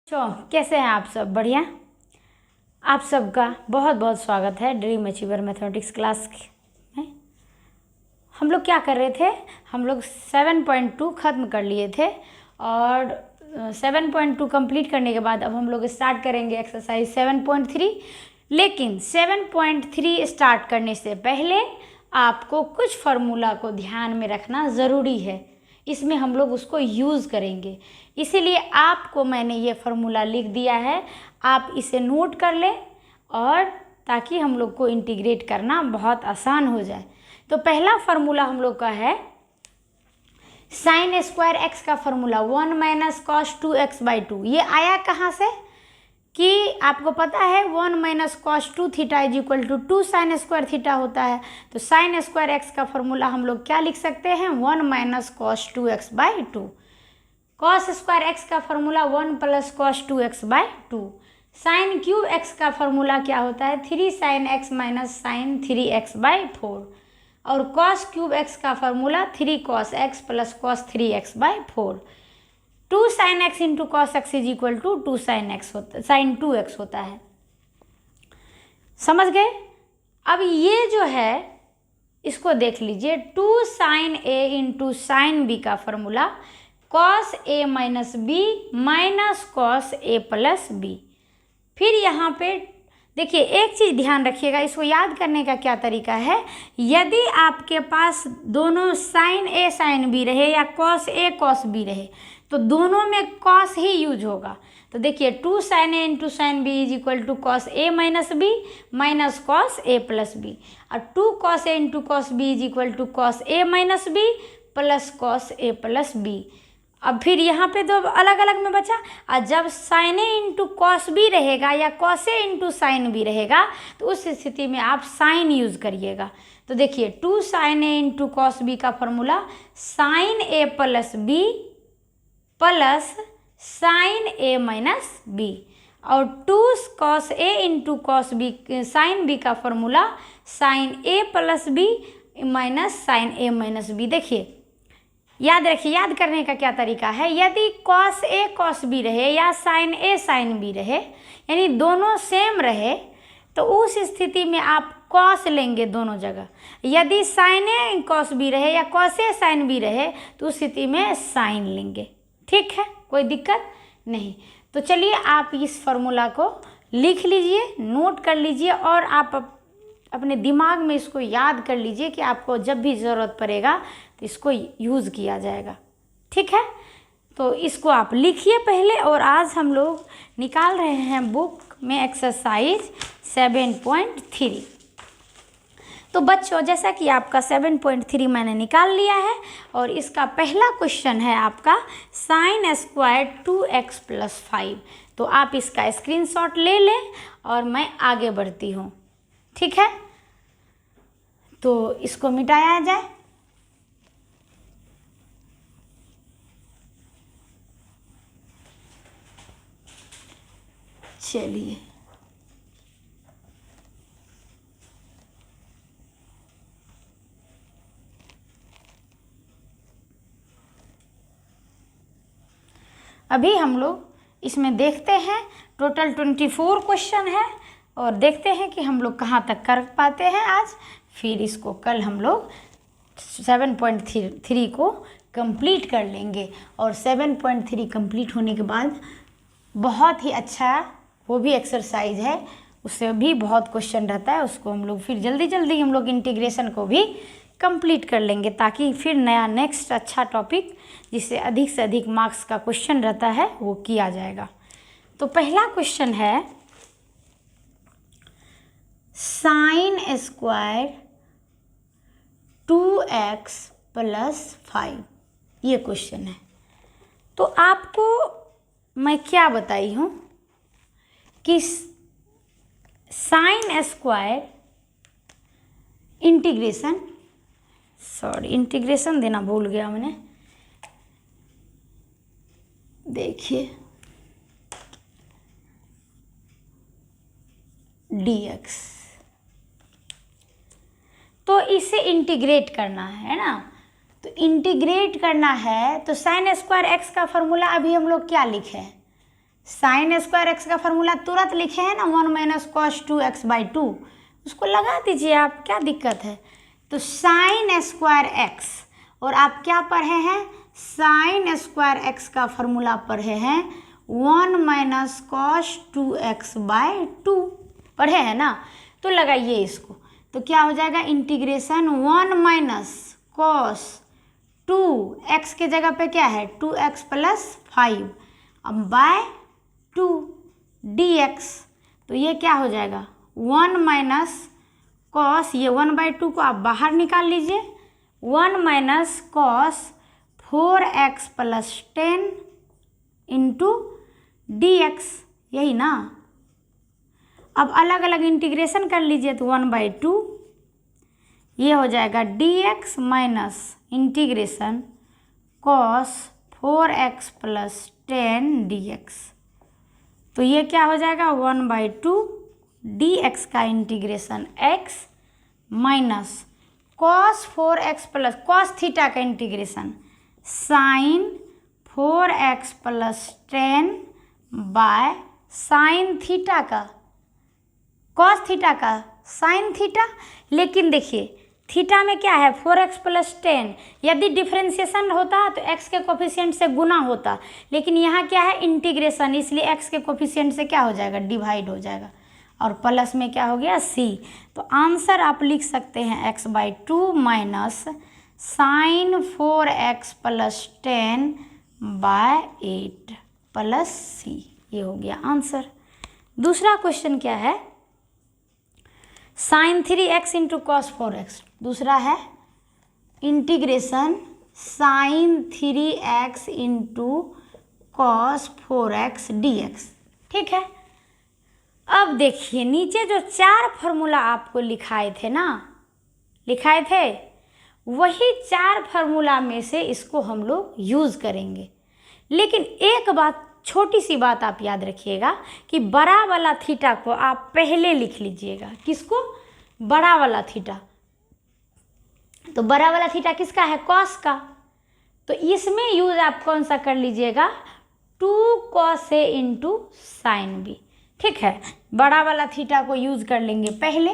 कैसे हैं आप सब? बढ़िया। आप सबका बहुत बहुत स्वागत है ड्रीम अचीवर मैथमेटिक्स क्लास में। हम लोग क्या कर रहे थे? हम लोग 7.2 ख़त्म कर लिए थे और 7.2 कंप्लीट करने के बाद अब हम लोग स्टार्ट करेंगे एक्सरसाइज 7.3। लेकिन 7.3 स्टार्ट करने से पहले आपको कुछ फार्मूला को ध्यान में रखना ज़रूरी है। इसमें हम लोग उसको यूज़ करेंगे, इसीलिए आपको मैंने ये फार्मूला लिख दिया है। आप इसे नोट कर लें और ताकि हम लोग को इंटीग्रेट करना बहुत आसान हो जाए। तो पहला फार्मूला हम लोग का है साइन स्क्वायर एक्स का फार्मूला 1 माइनस कॉस 2x/2। ये आया कहाँ से कि आपको पता है 1 minus cos 2 theta is equal to 2 sine square theta होता है। तो साइन स्क्वायर एक्स का फार्मूला हम लोग क्या लिख सकते हैं? 1 minus cos 2x/2। Cos square x का formula 1 plus cos 2x/2। Sine cube x का फार्मूला क्या होता है? 3 sine x minus sine 3x/4। और कॉस क्यूब एक्स का formula 3 cos x plus cos 3x/4। 2 sine x into cos x is equal to 2 sine x होता, sine 2x होता है। समझ गए? अब ये जो है इसको देख लीजिए, 2 साइन ए इंटू साइन बी का formula cos a minus b minus cos a plus B. फिर यहाँ पे देखिए एक चीज़ ध्यान रखिएगा, इसको याद करने का क्या तरीका है। यदि आपके पास दोनों साइन ए साइन बी रहे या कॉस ए कॉस बी रहे तो दोनों में कॉस ही यूज होगा। तो देखिए 2 sine A into sine b is equal to cos a minus b minus cos a plus b. और 2 cos A into cos b is equal to cos a minus b plus cos a plus b. अब फिर यहाँ पे दो अलग अलग में बचा। और जब साइन ए इंटू कॉस बी रहेगा या cos A into sine B रहेगा तो उस स्थिति में आप साइन यूज़ करिएगा। तो देखिए 2 साइन ए इंटू कॉस बी का formula sine A plus B plus sine A minus B. और 2 कॉस ए into cos B sine B का formula sine A plus B minus sine A minus B. देखिए याद रखिए, याद करने का क्या तरीका है। यदि कॉस ए कॉस बी रहे या साइन ए साइन बी रहे यानी दोनों सेम रहे तो उस स्थिति में आप कॉस लेंगे दोनों जगह। यदि साइन ए कॉस बी रहे या कॉस ए साइन बी रहे तो उस स्थिति में साइन लेंगे। ठीक है, कोई दिक्कत नहीं। तो चलिए आप इस फार्मूला को लिख लीजिए, नोट कर लीजिए और आप अपने दिमाग में इसको याद कर लीजिए कि आपको जब भी ज़रूरत पड़ेगा तो इसको यूज़ किया जाएगा। ठीक है, तो इसको आप लिखिए पहले। और आज हम लोग निकाल रहे हैं बुक में एक्सरसाइज 7.3। तो बच्चों जैसा कि आपका 7.3 मैंने निकाल लिया है और इसका पहला क्वेश्चन है आपका साइन स्क्वायर 2x प्लस 5। तो आप इसका स्क्रीनशॉट ले लें और मैं आगे बढ़ती हूँ। ठीक है, तो इसको मिटाया जाए। चलिए अभी हम लोग इसमें देखते हैं। टोटल 24 क्वेश्चन है और देखते हैं कि हम लोग कहाँ तक कर पाते हैं आज। फिर इसको कल हम लोग 7.3 को कंप्लीट कर लेंगे। और 7.3 कंप्लीट होने के बाद बहुत ही अच्छा वो भी एक्सरसाइज है, उससे भी बहुत क्वेश्चन रहता है, उसको हम लोग फिर जल्दी जल्दी हम लोग इंटीग्रेशन को भी कंप्लीट कर लेंगे ताकि फिर नया नेक्स्ट अच्छा टॉपिक जिससे अधिक से अधिक मार्क्स का क्वेश्चन रहता है वो किया जाएगा। तो पहला क्वेश्चन है साइन स्क्वायर 2x प्लस 5, ये क्वेश्चन है। तो आपको मैं क्या बताई हूँ कि साइन स्क्वायर इंटीग्रेशन देना भूल गया मैंने। देखिए dx, तो इसे इंटीग्रेट करना है ना। तो इंटीग्रेट करना है तो साइन स्क्वायर एक्स का फॉर्मूला अभी हम लोग क्या लिखे हैं? साइन स्क्वायर एक्स का फॉर्मूला तुरंत लिखे हैं ना, 1 माइनस कॉस 2x/2, उसको लगा दीजिए आप, क्या दिक्कत है। तो साइन स्क्वायर एक्स, और आप क्या पढ़े हैं, साइन स्क्वायर एक्स का फॉर्मूला पढ़े हैं 1 माइनस कॉस 2x/2, पढ़े हैं ना। तो लगाइए इसको, तो क्या हो जाएगा, इंटीग्रेशन 1 माइनस कॉस 2 एक्स के जगह पे क्या है 2x + 5 अब बाय 2 dx। तो ये क्या हो जाएगा 1 माइनस कॉस, ये 1/2 को आप बाहर निकाल लीजिए, 1 minus cos 4x + 10 into dx, यही ना। अब अलग अलग इंटीग्रेशन कर लीजिए, तो 1/2 ये हो जाएगा dx minus integration cos 4x + 10 dx। तो ये क्या हो जाएगा 1/2 dx का integration x minus cos 4x + cos theta का integration sine 4x + 10 by sine theta का कॉस थीटा का साइन थीटा। लेकिन देखिए थीटा में क्या है 4x + 10, यदि डिफ्रेंशिएशन होता तो x के कोफिशिएंट से गुना होता, लेकिन यहाँ क्या है इंटीग्रेशन, इसलिए x के कोफिशिएंट से क्या हो जाएगा डिवाइड हो जाएगा, और प्लस में क्या हो गया c। तो आंसर आप लिख सकते हैं x/2 minus sine 4x + 10 by 8 plus c, ये हो गया आंसर। दूसरा क्वेश्चन क्या है, sign 3x into cos 4x। दूसरा है integration sine 3x into cos 4x dx, ठीक है। अब देखिए नीचे जो 4 फार्मूला आपको लिखाए थे ना, लिखाए थे, वही 4 फार्मूला में से इसको हम लोग यूज़ करेंगे। लेकिन एक बात, छोटी सी बात आप याद रखिएगा कि बड़ा वाला थीटा को आप पहले लिख लीजिएगा। किसको, बड़ा वाला थीटा। तो बड़ा वाला थीटा किसका है, कॉस का। तो इसमें यूज आप कौन सा कर लीजिएगा 2 cos A into sine B, ठीक है। बड़ा वाला थीटा को यूज कर लेंगे पहले,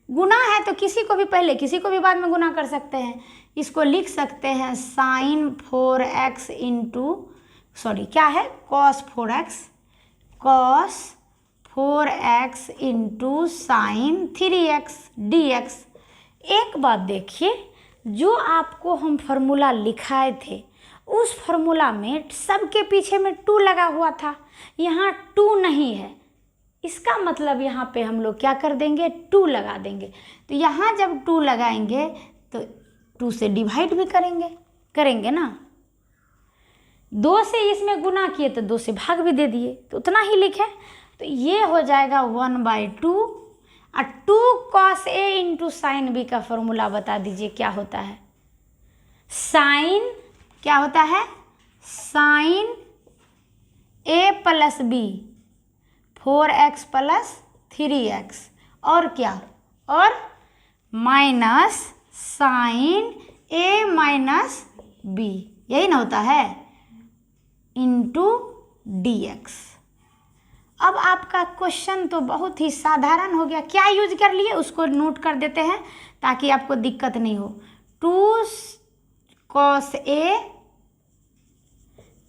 गुना है तो किसी को भी पहले किसी को भी बाद में गुना कर सकते हैं। इसको लिख सकते हैं साइन 4x इंटू क्या है cos 4x into sine 3x dx। एक बात देखिए, जो आपको हम फार्मूला लिखाए थे उस फार्मूला में सबके पीछे में 2 लगा हुआ था, यहाँ 2 नहीं है। इसका मतलब यहाँ पे हम लोग क्या कर देंगे 2 लगा देंगे। तो यहाँ जब 2 लगाएंगे तो 2 से डिवाइड भी करेंगे ना। 2 से इसमें गुना किए तो 2 से भाग भी दे दिए, तो उतना ही लिखे। तो ये हो जाएगा 1/2 और 2 cos A into sine B का फॉर्मूला बता दीजिए क्या होता है। साइन क्या होता है, sine A + B 4x + 3x, और क्या, और माइनस साइन A - B, यही ना होता है, इंटू dx। अब आपका क्वेश्चन तो बहुत ही साधारण हो गया, क्या यूज कर लिए उसको नोट कर देते हैं ताकि आपको दिक्कत नहीं हो। 2 cos A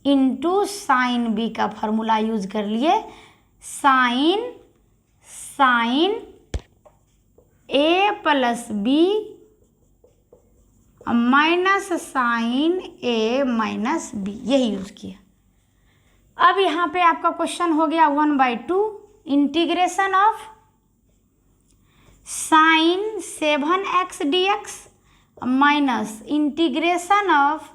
into sine B का फॉर्मूला यूज कर लिए, sine A + B minus sine A - B, यही यूज किया। अब यहाँ पे आपका क्वेश्चन हो गया 1/2 integration of sine 7x dx minus integration of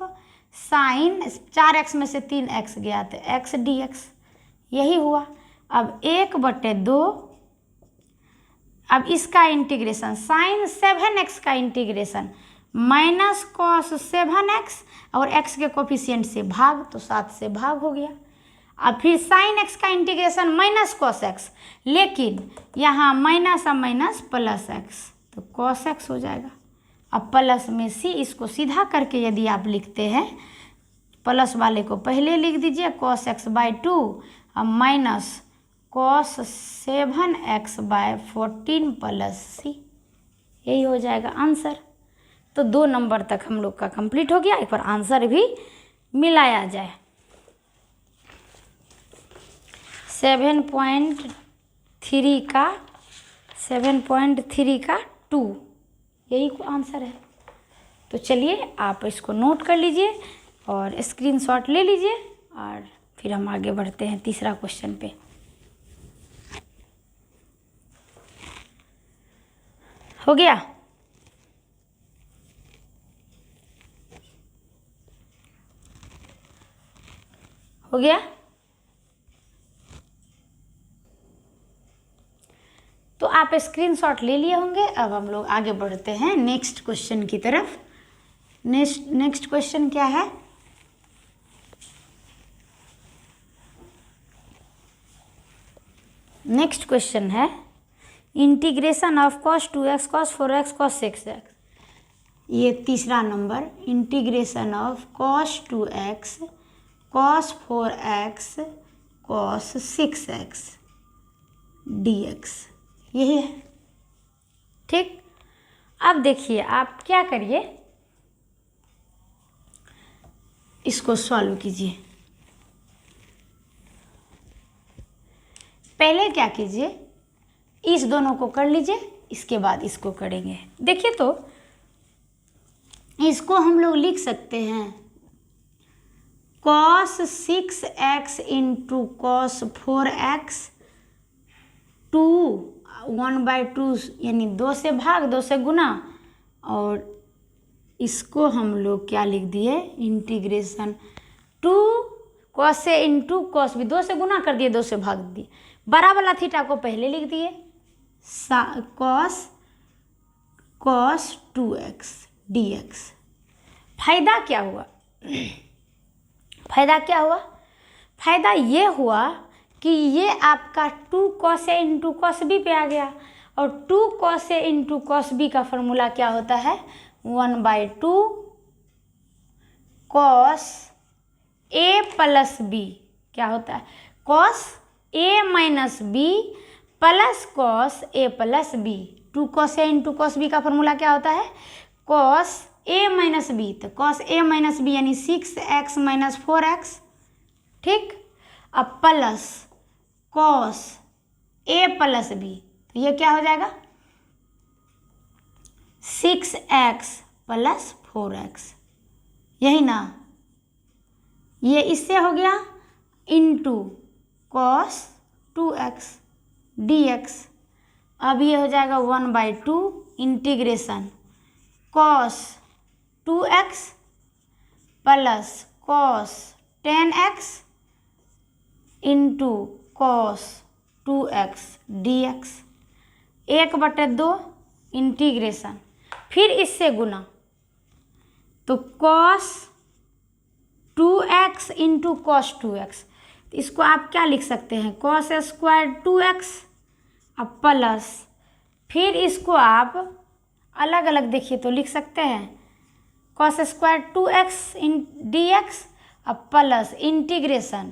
sine 4x में से 3x गया तो x dx, यही हुआ। अब 1/2, अब इसका इंटीग्रेशन साइन 7x का इंटीग्रेशन माइनस कॉस 7x और x के कोफिशिएंट से भाग, तो 7 से भाग हो गया। अब फिर साइन x का इंटीग्रेशन माइनस कॉस x, लेकिन यहाँ माइनस और माइनस प्लस x, तो कॉस x हो जाएगा। अब प्लस में c, इसको सीधा करके यदि आप लिखते हैं प्लस वाले को पहले लिख दीजिए cos x बाई 2 और minus cos 7x by 14 plus c, यही हो जाएगा आंसर। तो 2 नंबर तक हम लोग का कंप्लीट हो गया। एक बार आंसर भी मिलाया जाए। 7.3 का 2, यही को आंसर है। तो चलिए आप इसको नोट कर लीजिए और स्क्रीनशॉट ले लीजिए और फिर हम आगे बढ़ते हैं तीसरा क्वेश्चन पे। हो गया? हो गया? तो आप स्क्रीनशॉट ले लिए होंगे। अब हम लोग आगे बढ़ते हैं नेक्स्ट क्वेश्चन की तरफ। नेक्स्ट क्वेश्चन क्या है? नेक्स्ट क्वेश्चन है integration of cos 2x cos 4x cos 6x। ये तीसरा number, integration of cos 2x cos 4x cos 6x dx, यही है। ठीक, अब देखिए आप क्या करिए, इसको सॉल्व कीजिए। पहले क्या कीजिए, इस दोनों को कर लीजिए, इसके बाद इसको करेंगे। देखिए तो इसको हम लोग लिख सकते हैं cos 6x into cos 4x 2 1/2 यानी 2 से भाग 2 से गुना, और इसको हम लोग क्या लिख दिए, इंटीग्रेशन 2 cos से इंटू cos भी 2 से गुना कर दिए, 2 से भाग दिए। बड़ा वाला थीटा को पहले लिख दिए, cos 2x dx। फायदा क्या हुआ? फायदा क्या हुआ? फायदा ये हुआ कि ये आपका 2 cos a into cos b पे आ गया, और 2 cos a into cos b का फॉर्मूला क्या होता है, 1/2 cos a प्लस b। क्या होता है, cos a minus b plus cos a plus b। 2 cos a into cos b का फॉर्मूला क्या होता है, cos a माइनस b। तो cos a माइनस b यानी 6x माइनस 4x। ठीक, अब plus cos a plus b, तो ये क्या हो जाएगा, 6x प्लस 4x, यही ना। ये इससे हो गया इंटू cos 2x dx। अब ये हो जाएगा 1/2 integration cos 2x plus cos 10x into cos 2x dx। 1/2 integration, फिर इससे गुना, तो cos 2x into cos 2x। तो इसको आप क्या लिख सकते हैं, cos स्क्वायर 2x अब प्लस, फिर इसको आप अलग अलग देखिए तो लिख सकते हैं cos स्क्वायर 2x इन dx अब plus integration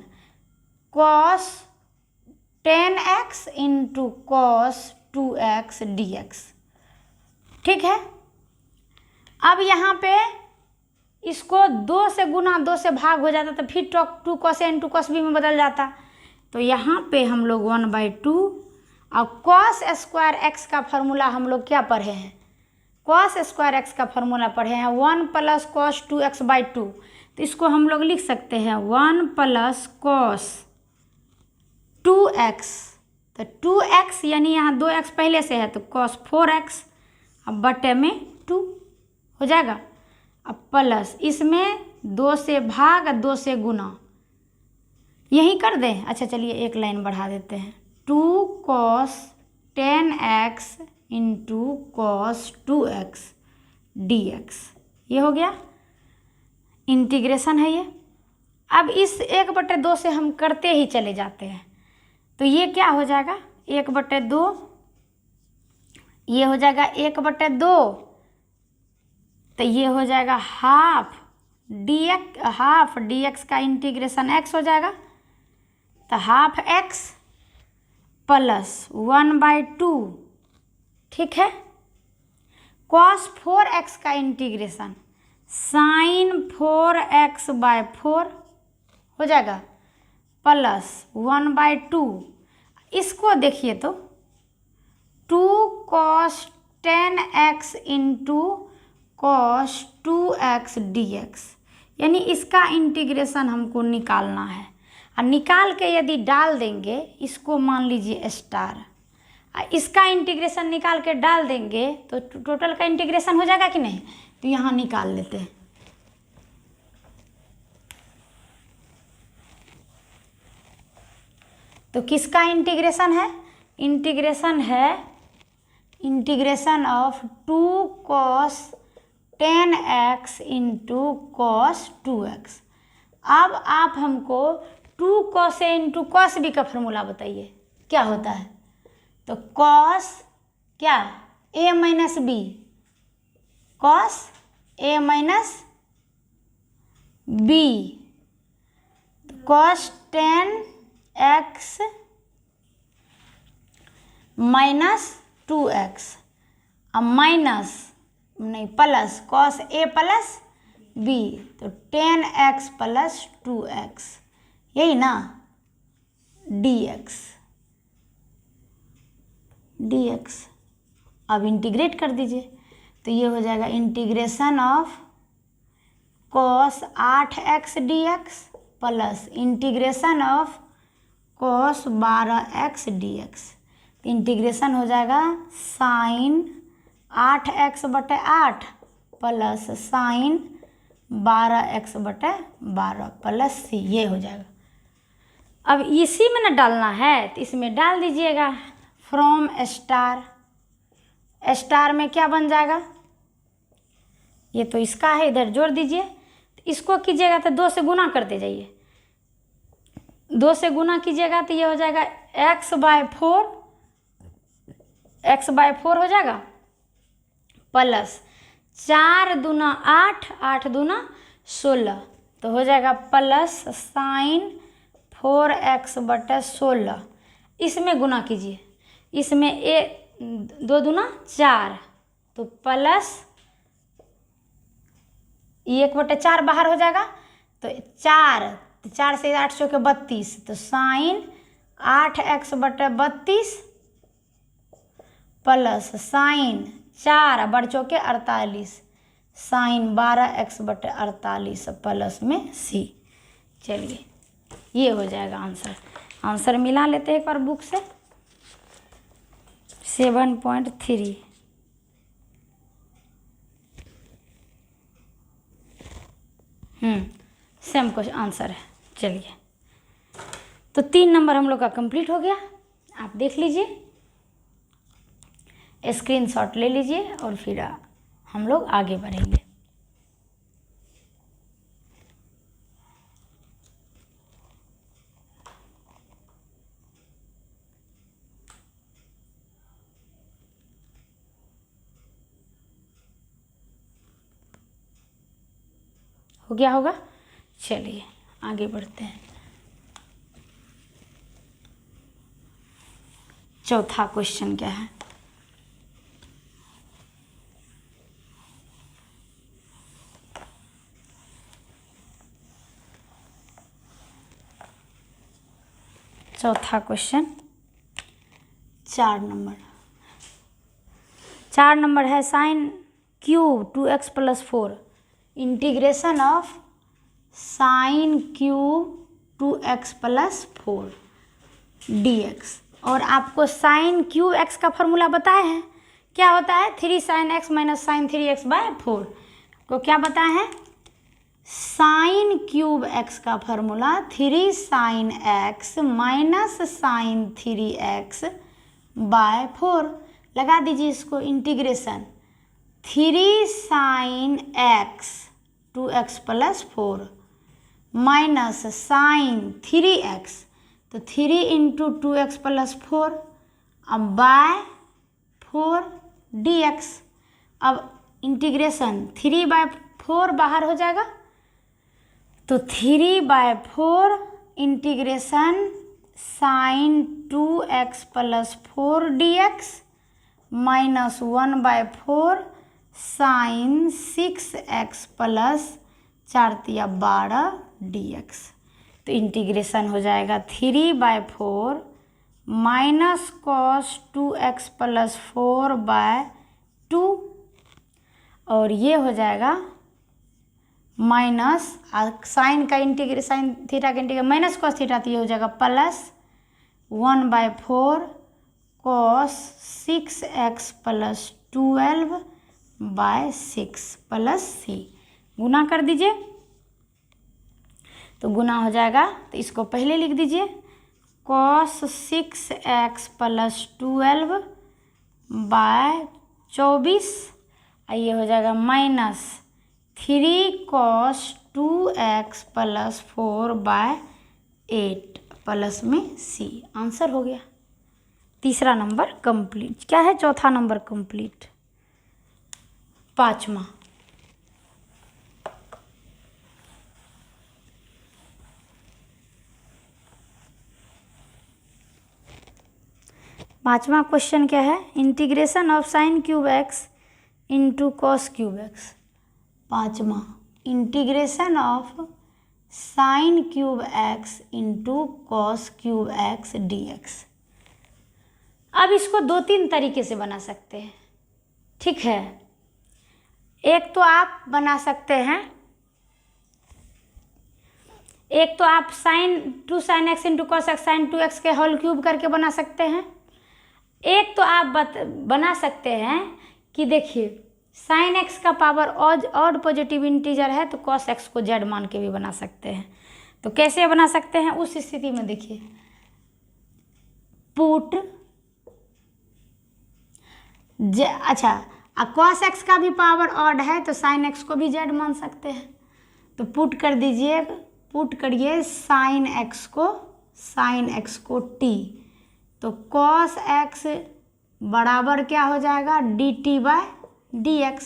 cos 10x into cos 2x dx। ठीक है, अब यहाँ पे इसको 2 से गुना 2 से भाग हो जाता, तो फिर 2 cos a into cos b में बदल जाता। तो यहाँ पे हम लोग 1/2 और cos स्क्वायर x का फॉर्मूला हम लोग क्या पढ़े हैं, cos स्क्वायर x का फॉर्मूला पढ़े हैं 1 प्लस cos 2x/2। तो इसको हम लोग लिख सकते हैं 1 प्लस cos 2x। तो 2x यानी यहाँ 2x पहले से है, तो cos 4x अब बटे में 2 हो जाएगा। अब प्लस इसमें 2 से भाग 2 से गुना, यही कर दें। अच्छा चलिए एक लाइन बढ़ा देते हैं, 2 cos 10x into cos 2x dx, ये हो गया इंटीग्रेशन है ये। अब इस 1/2 से हम करते ही चले जाते हैं, तो ये क्या हो जाएगा 1/2, ये हो जाएगा 1/2, तो ये हो जाएगा हाफ हाफ डी एक्स का इंटीग्रेशन एक्स हो जाएगा, तो हाफ एक्स प्लस 1/2, ठीक है। कॉस 4x का इंटीग्रेशन साइन 4x/4 हो जाएगा प्लस 1/2। इसको देखिए तो 2 cos 10x into cos 2x dx, यानी इसका इंटीग्रेशन हमको निकालना है। और निकाल के यदि डाल देंगे, इसको मान लीजिए स्टार, इसका इंटीग्रेशन निकाल के डाल देंगे तो टोटल का इंटीग्रेशन हो जाएगा कि नहीं। तो यहाँ निकाल लेते हैं। तो किसका इंटीग्रेशन है, इंटीग्रेशन है integration of 2 cos 10x into cos 2x। अब आप हमको 2 cos a into cos b का फॉर्मूला बताइए क्या होता है। तो cos क्या a minus b, cos a minus b, cos 10x minus 2x, अब माइनस नहीं plus cos a plus b, तो 10x प्लस 2x, यही ना dx। अब इंटीग्रेट कर दीजिए, तो ये हो जाएगा integration of cos 8x dx plus integration of cos 12x dx। Integration हो जाएगा sine 8x/8 plus sine 12x/12 plus c, ये हो जाएगा। अब इसी में ना डालना है तो इसमें डाल दीजिएगा फ्रॉम स्टार। स्टार में क्या बन जाएगा, ये तो इसका है, इधर जोड़ दीजिए। तो इसको कीजिएगा तो 2 से गुना करते जाइए, 2 से गुना कीजिएगा तो ये हो जाएगा x/4 हो जाएगा प्लस 4 दूना 8, 8 दूना 16, तो हो जाएगा प्लस साइन 4x/16। इसमें गुना कीजिए, इसमें 2 दूना 4, तो प्लस 1/4 बाहर हो जाएगा, तो 4 से 8 सौ के 32, तो साइन 8x/32 प्लस साइन 4 बढ़ चौके 48 साइन 12x/48 प्लस में c। चलिए ये हो जाएगा आंसर। आंसर मिला लेते हैं एक बार बुक से। 7.3 सेम कुछ आंसर है। चलिए तो 3 नंबर हम लोग का कंप्लीट हो गया। आप देख लीजिए, स्क्रीनशॉट ले लीजिए और फिर हम लोग आगे बढ़ेंगे। हो गया होगा। चलिए आगे बढ़ते हैं। चौथा क्वेश्चन क्या है, चौथा क्वेश्चन 4 नंबर है sine cube 2x + 4 integration of sine cube 2x + 4 dx। और आपको साइन क्यूब x का फॉर्मूला बताए हैं, क्या होता है 3 sin x - sin 3x/4 को क्या बताए हैं, साइन क्यूब x का formula 3 sin x - sin 3x/4। लगा दीजिए इसको integration 3 sin x 2x + 4 minus sine 3x, तो 3 × 2x + 4 अब बाय 4 dx। अब इंटीग्रेशन 3/4 बाहर हो जाएगा तो 3/4 integration sine 2x plus 4 dx minus 1/4 sine 6x plus 4×12 dx। तो इंटीग्रेशन हो जाएगा 3/4 माइनस कॉस 2x प्लस 4/2 और ये हो जाएगा माइनस साइन का इंटीग्रेशन, साइन थीटा का इंटीग्रेशन माइनस कॉस थीटा, तो ये हो जाएगा plus 1/4 cos 6x plus 12/6 plus c। गुना कर दीजिए तो गुना हो जाएगा, तो इसको पहले लिख दीजिए कॉस 6x प्लस 12/24, ये हो जाएगा minus 3 cos 2x plus 4/8 plus में c। आंसर हो गया। तीसरा नंबर कंप्लीट। क्या है चौथा नंबर कंप्लीट। पांचवा, क्वेश्चन क्या है, integration of sine cube x into cos cube x. पांचवा, integration of sine cube x into cos cube x dx. अब इसको 2-3 तरीके से बना सकते हैं, ठीक है। एक तो आप बना सकते हैं, एक तो आप sine 2 sine x into cos x sine 2x के होल क्यूब करके बना सकते हैं। एक तो आप बना सकते हैं कि देखिए साइन एक्स का पावर ऑड पॉजिटिव इंटीजर है तो कॉस एक्स को जेड मान के भी बना सकते हैं। तो कैसे बना सकते हैं उस स्थिति में, देखिए पुट अच्छा कॉस एक्स का भी पावर ऑड है तो साइन एक्स को भी जेड मान सकते हैं। तो पुट कर दीजिए, पुट करिए साइन एक्स को टी, तो कॉस एक्स बराबर क्या हो जाएगा dt/dx।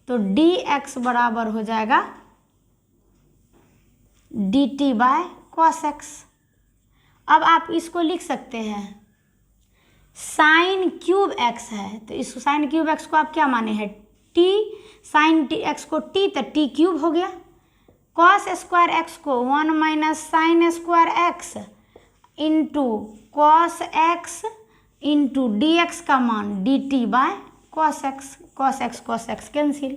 तो dx बराबर हो जाएगा dt/cos x। अब आप इसको लिख सकते हैं साइन क्यूब एक्स है तो इस साइन क्यूब एक्स को आप क्या माने हैं t, साइन एक्स को t तो t क्यूब हो गया। कॉस स्क्वायर एक्स को 1 minus sign square x into cos x into D x का मान dt/cos x कैंसिल,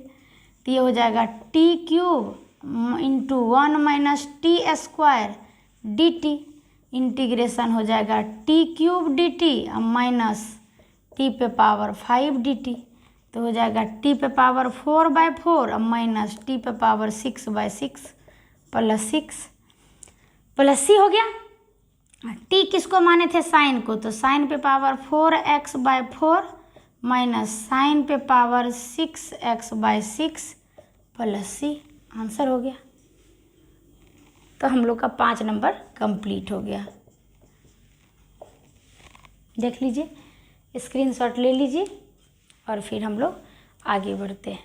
तो ये हो जाएगा t cube into 1 minus T square dt, integration हो जाएगा t cube dt minus t पे पावर 5 dt, तो हो जाएगा t पे पावर 4/4 माइनस t पे पावर 6/6 प्लस 6 प्लस c हो गया। t किसको माने थे साइन को, तो साइन पे पावर 4x/4 माइनस साइन पे power 6x/6 plus c। Answer हो गया। तो हम लोग का 5 नंबर कंप्लीट हो गया। देख लीजिए, स्क्रीनशॉट ले लीजिए और फिर हम लोग आगे बढ़ते हैं।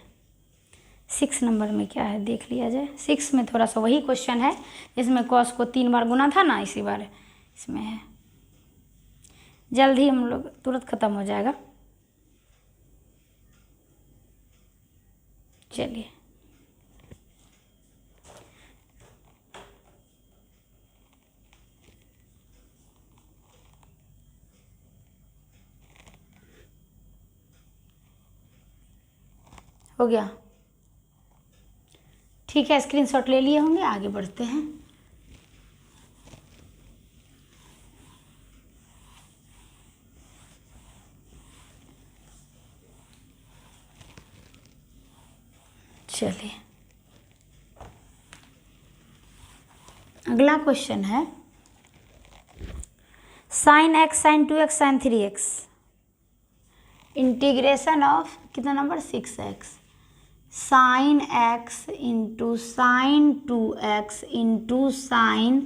6 नंबर में क्या है देख लिया जाए। 6 में थोड़ा सा वही क्वेश्चन है जिसमें कॉस को 3 बार गुना था ना, इसी बार इसमें है। जल्द ही हम लोग तुरंत ख़त्म हो जाएगा। चलिए हो गया, ठीक है। स्क्रीनशॉट ले लिए होंगे, आगे बढ़ते हैं। चलिए अगला क्वेश्चन है sine x sine 2x sine 3x integration of कितना number 6x sine x into sine 2x into sine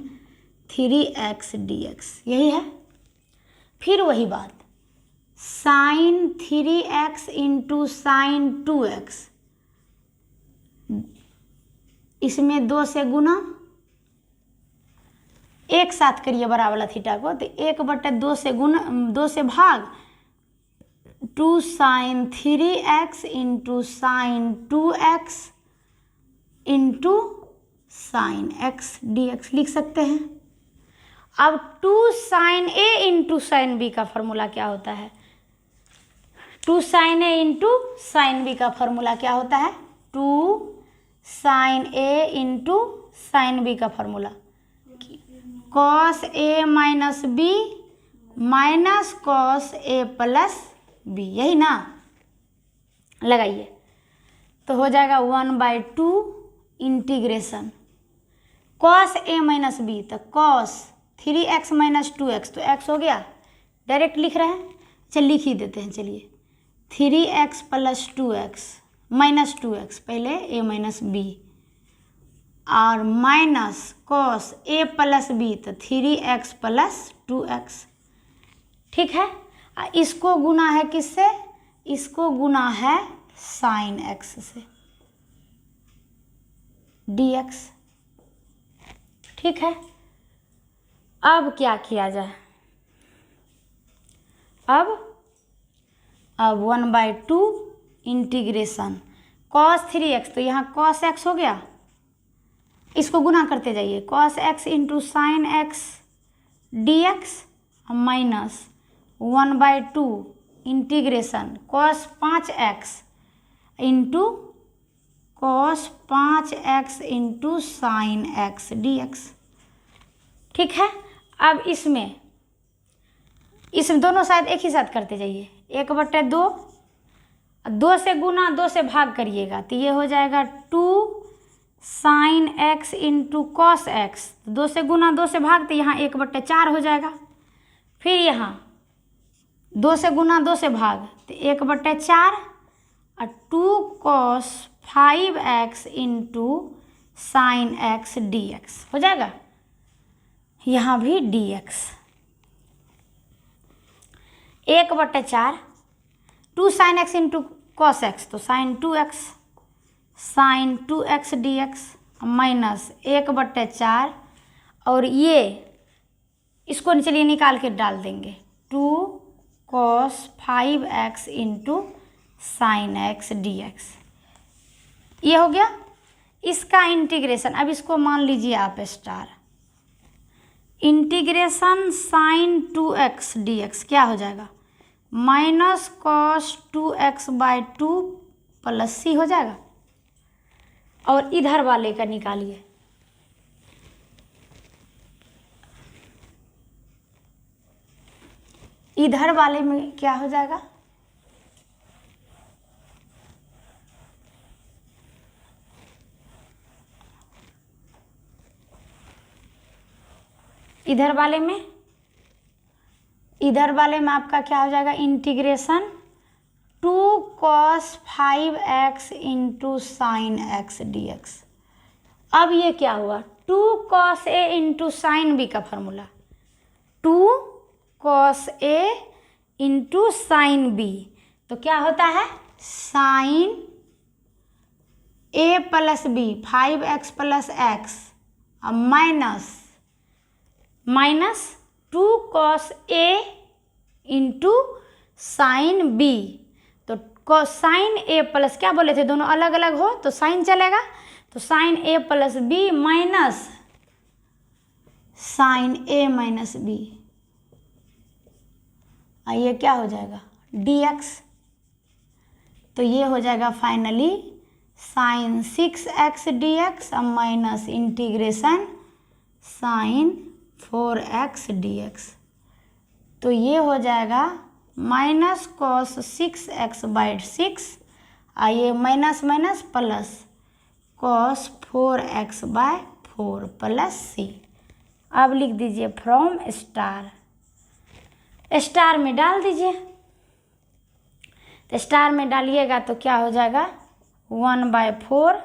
3x dx, यही है। फिर वही बात sign 3x into sine 2x इसमें 2 से गुना, एक साथ करिए बड़ा वाला थीटा को, तो 1/2 से गुना, 2 से भाग 2 sin 3x into sine 2x into sine x dx लिख सकते हैं। अब 2 sin a into sine b का फॉर्मूला क्या होता है? 2 sin a into sine b का फॉर्मूला क्या होता है? 2 sin a into sine b का formula cos a minus b minus cos a plus b, यही ना? लगाइए तो हो जाएगा 1/2 integration cos a minus b, तो cos 3x माइनस 2x, तो x हो गया, डायरेक्ट लिख रहे हैं। चल लिख ही देते हैं, चलिए 3x plus 2x minus 2x, पहले a माइनस b, और minus cos a plus b, तो 3x प्लस 2x। ठीक है, इसको गुना है किससे? इसको गुना है साइन x से dx। ठीक है, अब क्या किया जाए? अब 1/2 इंटीग्रेशन cos 3x, तो यहाँ cos x हो गया, इसको गुना करते जाइए, cos x into sine x dx minus 1/2 integration cos 5x into cos 5x into sine x dx। ठीक है, अब इसमें दोनों साइड एक ही साथ करते जाइए, 1/2, 2 से गुना 2 से भाग करिएगा, तो ये हो जाएगा 2 sin x into cos x, 2 से गुना 2 से भाग, तो यहाँ 1/4 हो जाएगा। फिर यहाँ 2 से गुना 2 से भाग, तो 1/4, और 2 cos 5x into sine x dx हो जाएगा, यहाँ भी dx 1/4, 2 sin x into cos x, तो साइन 2x dx माइनस 1/4, और ये इसको चलिए निकाल के डाल देंगे, 2 cos 5x into sine x dx, ये हो गया इसका इंटीग्रेशन। अब इसको मान लीजिए आप star, integration sine 2x dx क्या हो जाएगा? Minus cos 2x/2 plus c हो जाएगा। और इधर वाले का निकालिए, इधर वाले में क्या हो जाएगा? इधर वाले में आपका क्या हो जाएगा? Integration 2 cos 5x into sine x dx। अब ये क्या हुआ? 2 cos a into sine b का formula, 2 cos a into sine b, तो क्या होता है? Sine a plus b 5x plus x minus 2 cos a into sine b, तो साइन a प्लस, क्या बोले थे दोनों अलग अलग हो तो साइन चलेगा, तो sine a plus b minus sine a minus b, ये क्या हो जाएगा? dx। तो ये हो जाएगा finally sine 6x dx minus integration sine 4x dx, तो ये हो जाएगा माइनस कॉस 6x/6, ये minus minus plus cos 4x/4 plus c। अब लिख दीजिए फ्रॉम स्टार में डाल दीजिए, तो स्टार में डालिएगा तो क्या हो जाएगा? 1/4,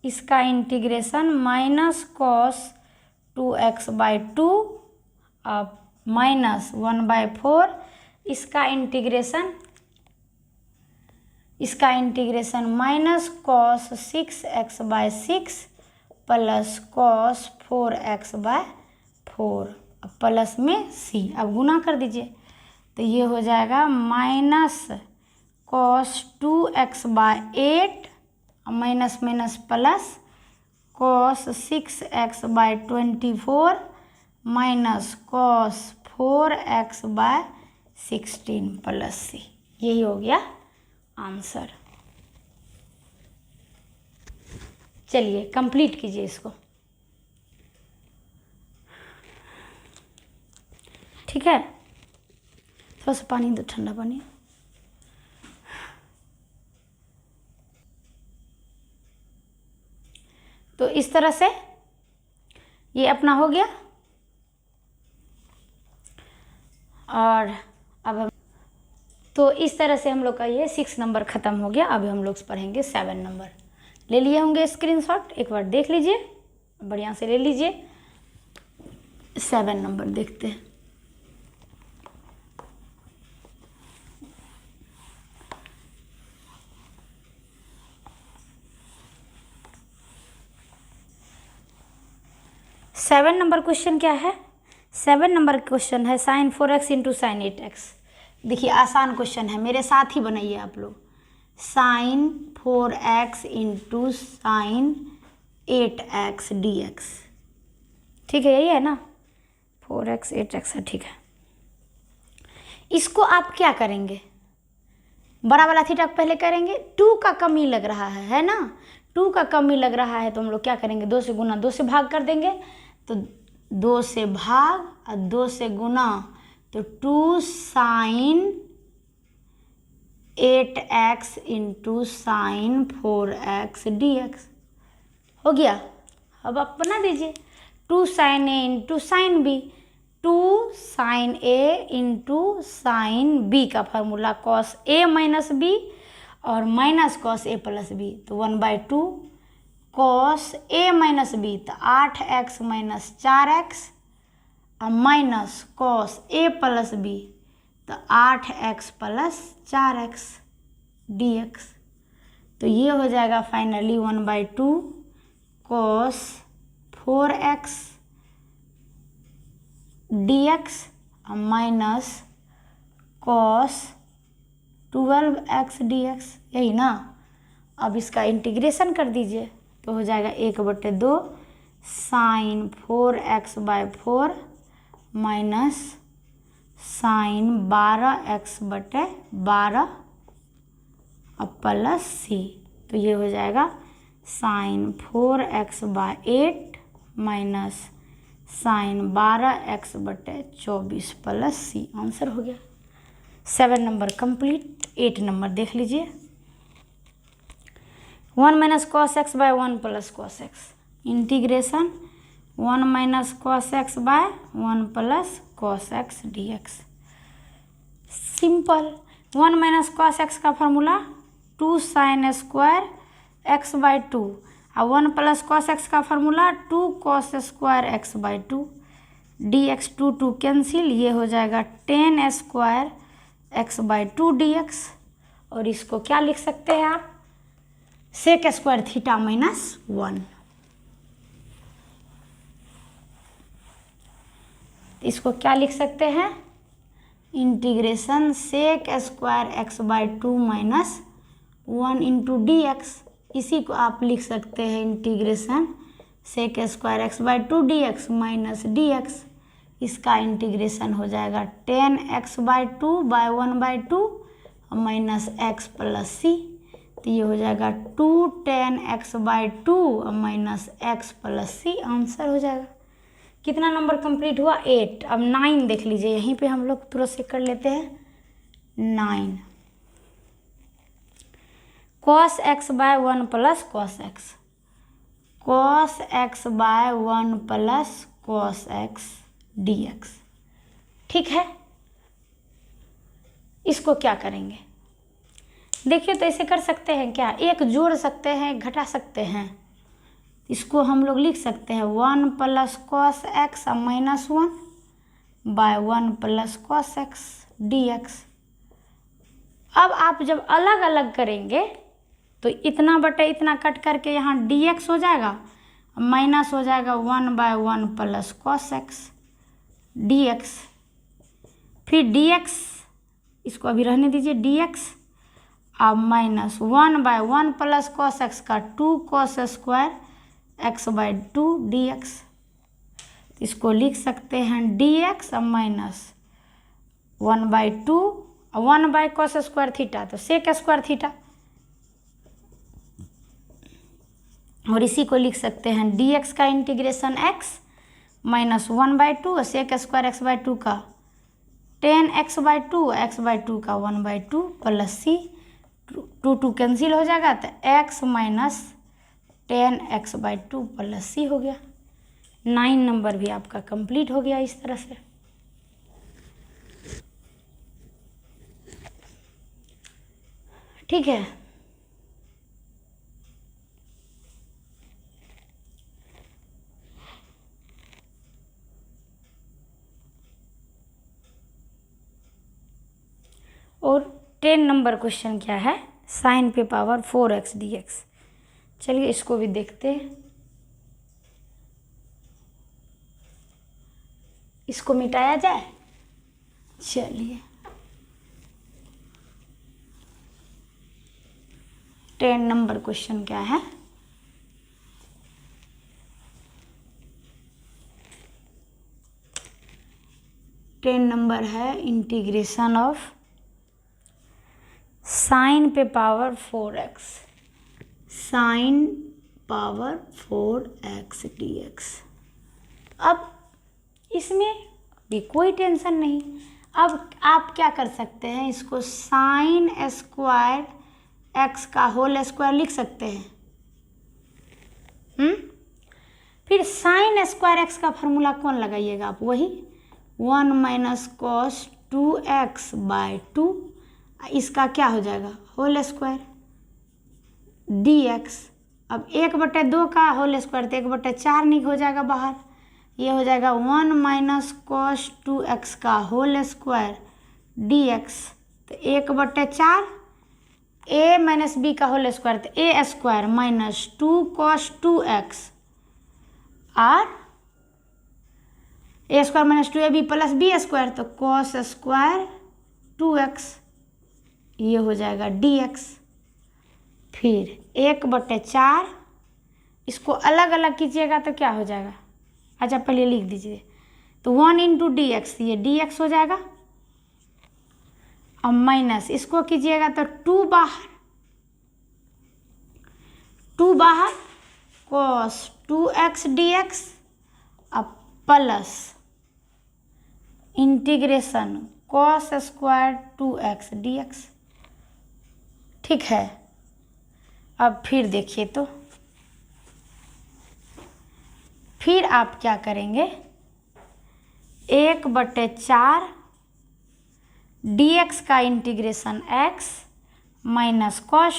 इसका integration minus cos 2x/2 minus 1/4, इसका integration minus cos 6x/6 plus cos 4x/4, अब प्लस में c, अब गुना कर दीजिए तो ये हो जाएगा minus cos 2x/8, minus minus plus cos 6x/24 minus cos 4x/16 plus c। यही हो गया आंसर। चलिए कंप्लीट कीजिए इसको। ठीक है, थोड़ा सा पानी दो, ठंडा पानी। तो इस तरह से ये अपना हो गया। और अब हम तो इस तरह से हम लोग का ये 6 नंबर ख़त्म हो गया। अब हम लोग पढ़ेंगे 7 नंबर। ले लिए होंगे स्क्रीनशॉट, एक बार देख लीजिए, बढ़िया से ले लीजिए। 7 नंबर देखते हैं। सेवन नंबर क्वेश्चन क्या है? 7 नंबर क्वेश्चन है sin 4x into sine 8x। देखिए आसान क्वेश्चन है, मेरे साथ ही बनाइए आप लोग। sin 4x into sine 8x dx, ठीक है, यही है ना? 4x 8x है, ठीक है। इसको आप क्या करेंगे? बड़ा वाला थीटा पहले करेंगे। 2 का कमी लग रहा है ना? 2 का कमी लग रहा है तो हम लोग क्या करेंगे? 2 से गुना 2 से भाग कर देंगे, तो 2 से भाग और 2 से गुना, तो 2 sign 8x into sine 4x dx हो गया। अब आप बना दीजिए 2 sine a into sine b। 2 sine a into sine b का formula cos a minus b और minus cos a plus b, तो 1/2 कॉस a माइनस b, तो 8x माइनस 4x और minus cos a plus b, तो 8x plus 4x dx। तो ये हो जाएगा फाइनली 1/2 कॉस 4x dx और माइनस कॉस 12x dx, यही ना? अब इसका इंटीग्रेशन कर दीजिए तो हो जाएगा 1/2 sign 4x/4 minus sign 12x/12 और प्लस c, तो ये हो जाएगा sine 4x/8 minus sine 12x/24 plus c। Answer हो गया। 7 नंबर कंप्लीट। 8 नंबर देख लीजिए। 1 minus cos x by 1 plus cos x, integration 1 minus cos x by 1 plus cos x dx। Simple. 1 minus cos x का formula 2 sine square x by 2 और 1 plus cos x का formula 2 cos square x by 2 dx। 2 2 cancel, ये हो जाएगा 10 square x by 2 dx। और इसको क्या लिख सकते हैं आप? Sec square theta minus 1। इसको क्या लिख सकते हैं? Integration sec square x by 2 minus 1 into dx। इसी को आप लिख सकते हैं integration sec square x by 2 dx minus dx। इसका इंटीग्रेशन हो जाएगा 10x बाय 2 बाय 1/2 और माइनस x प्लस c, तो ये हो जाएगा 2 10x बाय 2 और minus x plus c। Answer हो जाएगा। कितना नंबर कंप्लीट हुआ? 8। अब 9 देख लीजिए, यहीं पे हम लोग तुरंत से कर लेते हैं। 9 cos x by 1 plus cos x, cos x by 1 plus cos x dx, ठीक है। इसको क्या करेंगे? देखिए तो ऐसे कर सकते हैं क्या? एक जोड़ सकते हैं, घटा सकते हैं। इसको हम लोग लिख सकते हैं 1 plus cos x minus 1 by 1 plus cos x dx। अब आप जब अलग अलग करेंगे तो इतना बटे इतना कट करके यहाँ dx हो जाएगा माइनस हो जाएगा 1/1 plus cos x D x. फिर डी एक्स, इसको अभी रहने दीजिए, डी एक्स, अब माइनस 1/1 प्लस कॉस एक्स का 2 cos square x/2 D x. इसको लिख सकते हैं डी एक्स अब माइनस 1/2 1/cos स्क्वायर थीटा तो सेक स्क्वायर थीटा, और इसी को लिख सकते हैं डी एक्स का इंटीग्रेशन x माइनस 1/2 और सेक स्क्वायर x/2 का 10x/2 x/2 का 1/2 प्लस सी, 2 कैंसिल हो जाएगा तो x माइनस 10x/2 प्लस सी हो गया। 9 नंबर भी आपका कंप्लीट हो गया इस तरह से। ठीक है, और 10 नंबर क्वेश्चन क्या है, साइन पे पावर 4x dx। चलिए इसको भी देखते हैं। इसको मिटाया जाए, चलिए 10 नंबर क्वेश्चन क्या है, नंबर है इंटीग्रेशन ऑफ साइन पे power 4x, sine power 4x dx। अब इसमें भी कोई टेंशन नहीं। अब आप क्या कर सकते हैं, इसको साइन स्क्वायर x का होल स्क्वायर लिख सकते हैं। फिर साइन स्क्वायर x का फॉर्मूला कौन लगाइएगा आप, वही 1 माइनस कॉस 2x/2, इसका क्या हो जाएगा होल स्क्वायर dx। अब 1/2 का होल स्क्वायर तो 1/4 नहीं हो जाएगा बाहर, ये हो जाएगा 1 माइनस कॉस 2x का होल स्क्वायर dx, तो 1/4 a माइनस बी का होल स्क्वायर तो a square minus 2 cos 2x और a square minus 2ab plus b square तो कॉस स्क्वायर 2x, ये हो जाएगा dx। फिर 1/4 इसको अलग अलग कीजिएगा तो क्या हो जाएगा, अच्छा पहले लिख दीजिए, तो 1 इंटू डी एक्स, ये dx हो जाएगा, और माइनस इसको कीजिएगा तो 2 बाहर cos 2x dx, अब plus integration cos square 2x dx। ठीक है, अब फिर देखिए तो फिर आप क्या करेंगे, 1/4 dx का integration x minus cos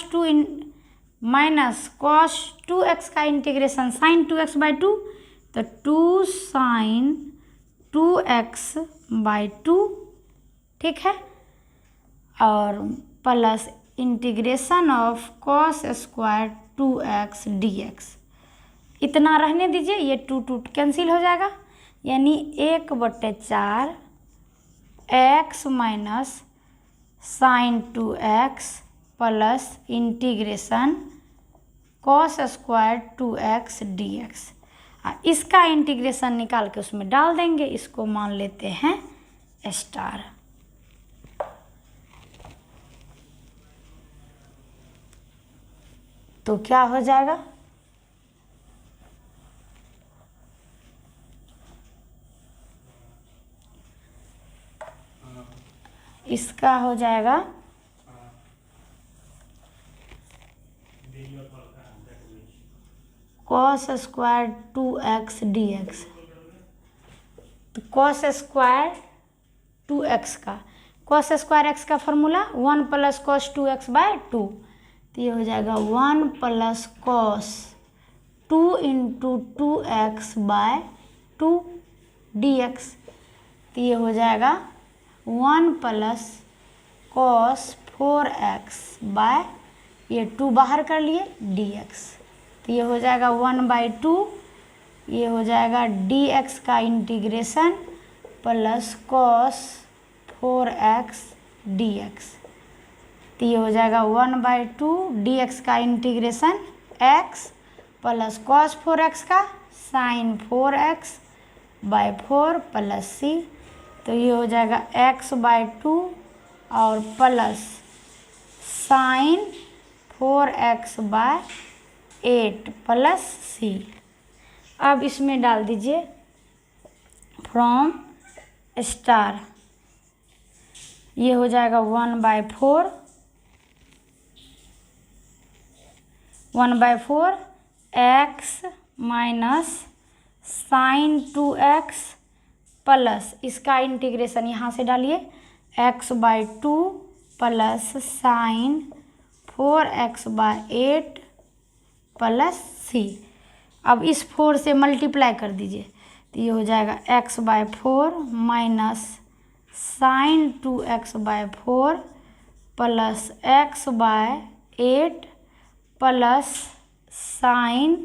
2x का इंटीग्रेशन sin 2x/2, तो 2 sin 2x/2, ठीक है, और plus integration of cos square 2x dx। इतना रहने दीजिए, ये 2 कैंसिल हो जाएगा, यानी 1/4 x minus sine 2x plus integration cos square 2x dx। इसका इंटीग्रेशन निकाल के उसमें डाल देंगे, इसको मान लेते हैं स्टार। तो क्या हो जाएगा, इसका हो जाएगा cos स्क्वायर 2x dx। तो cos स्क्वायर 2x का, cos स्क्वायर x का फॉर्मूला 1 प्लस cos 2x/2, तो ये हो जाएगा 1 plus cos 2 into 2x/2 dx। तो ये हो जाएगा 1 प्लस cos 4x ये 2 बाहर कर लिए dx। तो ये हो जाएगा 1/2 ये हो जाएगा dx का integration plus cos 4x dx। तो ये हो जाएगा 1/2 dx का integration x plus cos 4x का sin 4x/4 प्लस c। तो ये हो जाएगा x/2 और plus sin 4x/8 plus c। अब इसमें डाल दीजिए फ्रॉम स्टार, ये हो जाएगा 1/4 x minus sine 2x plus इसका इंटीग्रेशन यहाँ से डालिए x/2 plus sign 4x/8 plus c। अब इस 4 से मल्टीप्लाई कर दीजिए, तो ये हो जाएगा x/4 minus sine 2x/4 plus x/8 plus sine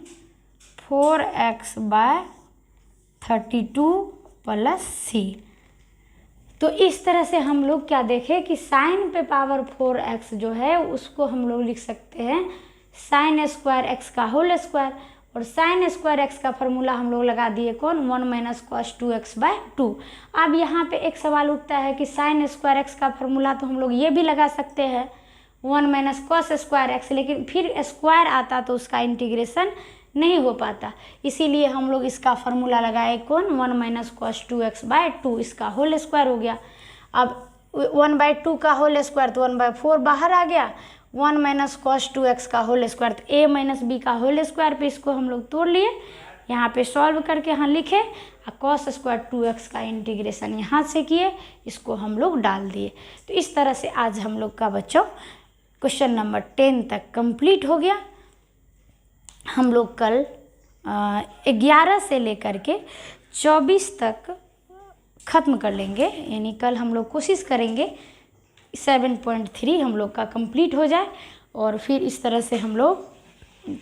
4x/32 plus c। तो इस तरह से हम लोग क्या देखें कि साइन पे पावर 4x जो है उसको हम लोग लिख सकते हैं साइन स्क्वायर x का होल स्क्वायर, और साइन स्क्वायर x का फॉर्मूला हम लोग लगा दिए कौन 1 माइनस कॉस 2x/2। अब यहाँ पे एक सवाल उठता है कि साइन स्क्वायर x का फॉर्मूला तो हम लोग ये भी लगा सकते हैं 1 माइनस कॉस स्क्वायर x, लेकिन फिर स्क्वायर आता तो उसका इंटीग्रेशन नहीं हो पाता, इसीलिए हम लोग इसका फॉर्मूला लगाए कौन 1 माइनस कॉस 2x/2, इसका होल स्क्वायर हो गया। अब 1/2 का होल स्क्वायर तो 1/4 बाहर आ गया, 1 माइनस कॉस 2x का होल स्क्वायर तो a माइनस b का होल स्क्वायर पे इसको हम लोग तोड़ लिए, यहाँ पे सॉल्व करके यहाँ लिखे और कॉस स्क्वायर 2x का इंटीग्रेशन यहाँ से किए, इसको हम लोग डाल दिए। तो इस तरह से आज हम लोग का बच्चों क्वेश्चन नंबर 10 तक कंप्लीट हो गया। हम लोग कल 11 से लेकर के 24 तक ख़त्म कर लेंगे, यानी कल हम लोग कोशिश करेंगे 7.3 हम लोग का कंप्लीट हो जाए, और फिर इस तरह से हम लोग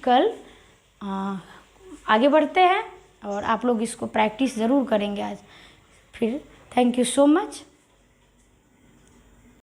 कल आगे बढ़ते हैं, और आप लोग इसको प्रैक्टिस ज़रूर करेंगे आज। फिर थैंक यू सो मच।